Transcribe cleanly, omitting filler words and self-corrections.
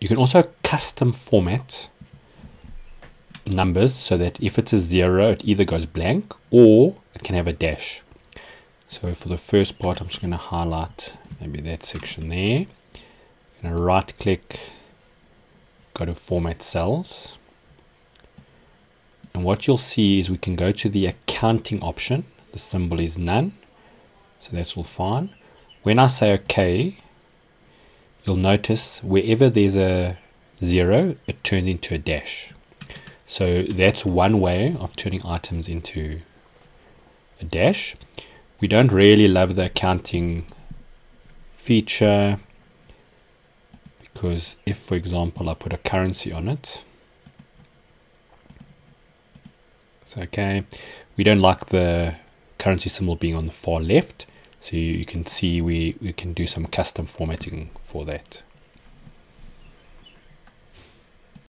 You can also custom format numbers so that if it's a 0, it either goes blank or it can have a dash. So for the first part, I'm just going to highlight maybe that section there. I'm going to right click, go to format cells. And what you'll see is we can go to the accounting option. The symbol is none. So that's all fine. When I say OK, you'll notice wherever there's a 0, it turns into a dash. So that's one way of turning items into a dash. We don't really love the accounting feature because if, for example, I put a currency on it, it's okay. We don't like the currency symbol being on the far left. So you can see we can do some custom formatting for that.